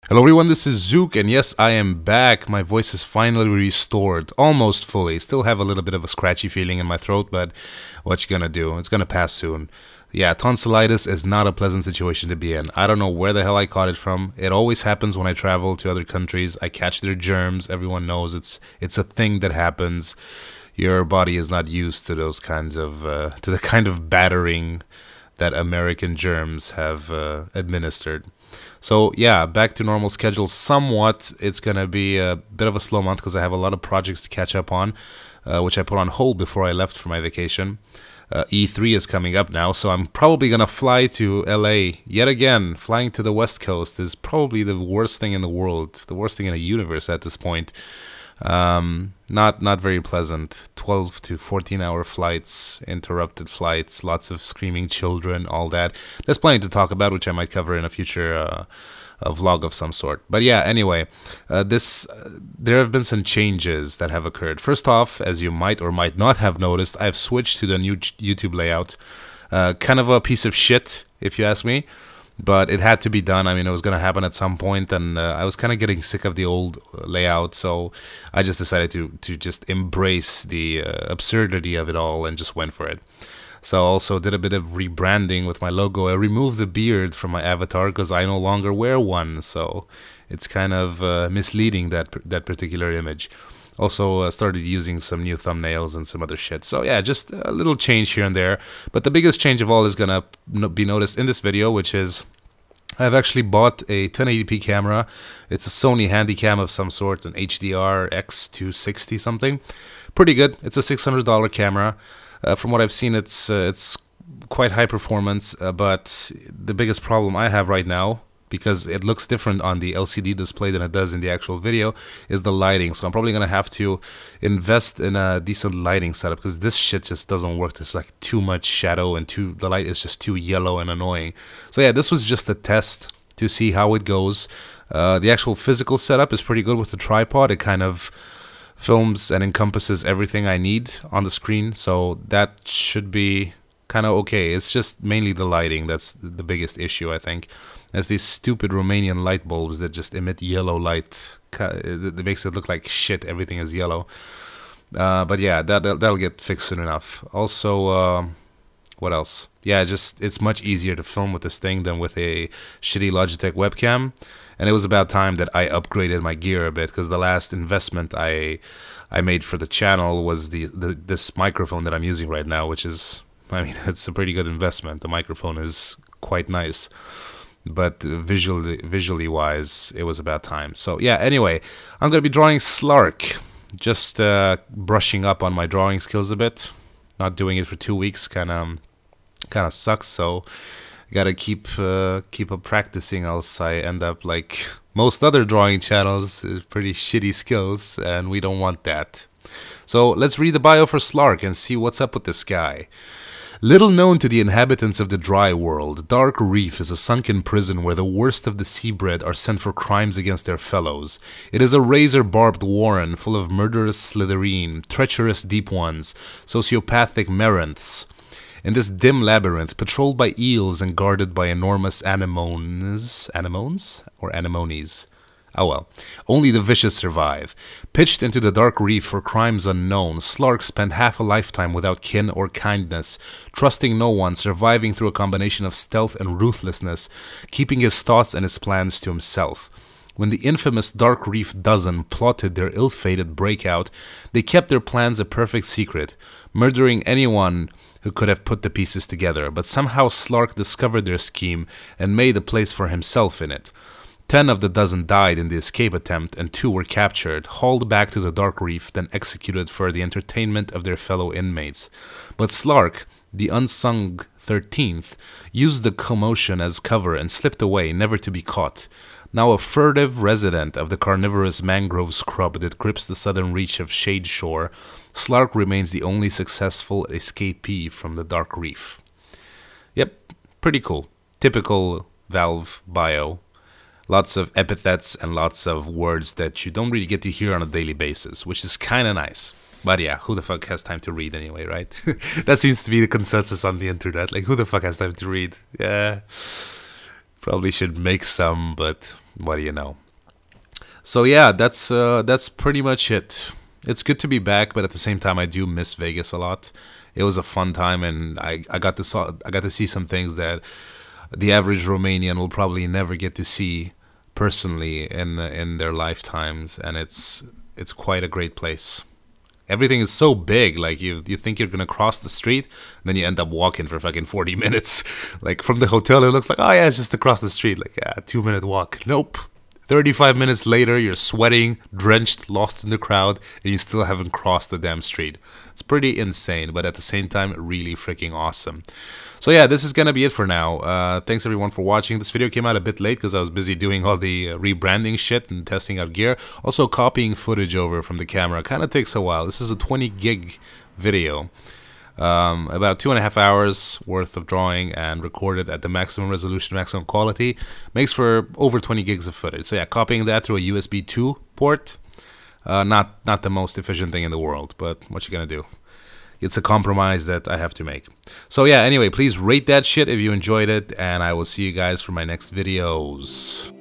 Hello everyone, this is Zooc, and yes, I am back. My voice is finally restored, almost fully. Still have a little bit of a scratchy feeling in my throat, but what you gonna do? It's gonna pass soon. Yeah, tonsillitis is not a pleasant situation to be in. I don't know where the hell I caught it from. It always happens when I travel to other countries. I catch their germs. Everyone knows it's a thing that happens. Your body is not used to those kinds of to the kind of battering that American germs have administered. So yeah, back to normal schedule somewhat. It's gonna be a bit of a slow month because I have a lot of projects to catch up on, which I put on hold before I left for my vacation. E3 is coming up now, so I'm probably gonna fly to LA yet again. Flying to the West Coast is probably the worst thing in the world, the worst thing in the universe at this point. Not very pleasant. 12 to 14-hour flights, interrupted flights, lots of screaming children, all that. There's plenty to talk about, which I might cover in a future a vlog of some sort. But yeah, anyway, there have been some changes that have occurred. First off, as you might or might not have noticed, I've switched to the new YouTube layout. Kind of a piece of shit, if you ask me. But it had to be done. I mean, it was going to happen at some point, and I was kind of getting sick of the old layout, so I just decided to just embrace the absurdity of it all and just went for it. So I also did a bit of rebranding with my logo. I removed the beard from my avatar because I no longer wear one, so it's kind of misleading, that particular image. Also started using some new thumbnails and some other shit. So yeah, just a little change here and there. But the biggest change of all is going to be noticed in this video, which is I've actually bought a 1080p camera. It's a Sony Handycam of some sort, an HDR X260 something. Pretty good. It's a $600 camera. From what I've seen, it's quite high performance, but the biggest problem I have right now, because it looks different on the LCD display than it does in the actual video, is the lighting. So I'm probably going to have to invest in a decent lighting setup, because this shit just doesn't work. There's like too much shadow and the light is just too yellow and annoying. So yeah, this was just a test to see how it goes. The actual physical setup is pretty good with the tripod. It kind of films and encompasses everything I need on the screen, so that should be kind of okay. It's just mainly the lighting that's the biggest issue, I think. As these stupid Romanian light bulbs that just emit yellow light. It makes it look like shit. Everything is yellow. But yeah, that'll get fixed soon enough. Also, what else? Yeah, it's much easier to film with this thing than with a shitty Logitech webcam. And it was about time that I upgraded my gear a bit, because the last investment I made for the channel was this microphone that I'm using right now, which is, I mean, it's a pretty good investment. The microphone is quite nice. But visually wise, it was about time. So yeah, anyway, I'm gonna be drawing Slark. Just brushing up on my drawing skills a bit. Not doing it for 2 weeks kind of sucks. So gotta keep up practicing, else I end up like most other drawing channels, pretty shitty skills, and we don't want that. So let's read the bio for Slark and see what's up with this guy. Little known to the inhabitants of the dry world, Dark Reef is a sunken prison where the worst of the seabred are sent for crimes against their fellows. It is a razor-barbed warren full of murderous slitherine, treacherous deep ones, sociopathic meranths. In this dim labyrinth, patrolled by eels and guarded by enormous anemones... Anemones? Or anemones? Oh well, only the vicious survive. Pitched into the dark reef for crimes unknown, Slark spent half a lifetime without kin or kindness, trusting no one, surviving through a combination of stealth and ruthlessness, keeping his thoughts and his plans to himself. When the infamous Dark Reef Dozen plotted their ill-fated breakout, they kept their plans a perfect secret, murdering anyone who could have put the pieces together, but somehow Slark discovered their scheme and made a place for himself in it. 10 of the dozen died in the escape attempt, and 2 were captured, hauled back to the Dark Reef, then executed for the entertainment of their fellow inmates. But Slark, the unsung 13th, used the commotion as cover and slipped away, never to be caught. Now a furtive resident of the carnivorous mangrove scrub that grips the southern reach of Shade Shore, Slark remains the only successful escapee from the Dark Reef. Yep, pretty cool. Typical Valve bio. Lots of epithets and lots of words that you don't really get to hear on a daily basis, which is kind of nice. But yeah, who the fuck has time to read anyway, right? That seems to be the consensus on the internet. Like, who the fuck has time to read? Yeah. Probably should make some, but what do you know? So yeah, that's pretty much it. It's good to be back, but at the same time, I do miss Vegas a lot. It was a fun time, and I got to see some things that the average Romanian will probably never get to see personally in their lifetimes, and it's quite a great place. Everything is so big, like you think you're gonna cross the street, and then you end up walking for fucking 40 minutes. Like from the hotel, it looks like, oh yeah, it's just across the street, like a 2-minute walk. Nope. 35 minutes later, you're sweating, drenched, lost in the crowd, and you still haven't crossed the damn street. It's pretty insane, but at the same time, really freaking awesome. So yeah, this is gonna be it for now. Thanks everyone for watching. This video came out a bit late because I was busy doing all the rebranding shit and testing out gear. Also, copying footage over from the camera kind of takes a while. This is a 20 gig video. About 2.5 hours worth of drawing and recorded at the maximum resolution, maximum quality. Makes for over 20 gigs of footage. So yeah, copying that through a USB 2 port. Not the most efficient thing in the world, but what you gonna do? It's a compromise that I have to make. So yeah, anyway, please rate that shit if you enjoyed it, and I will see you guys for my next videos.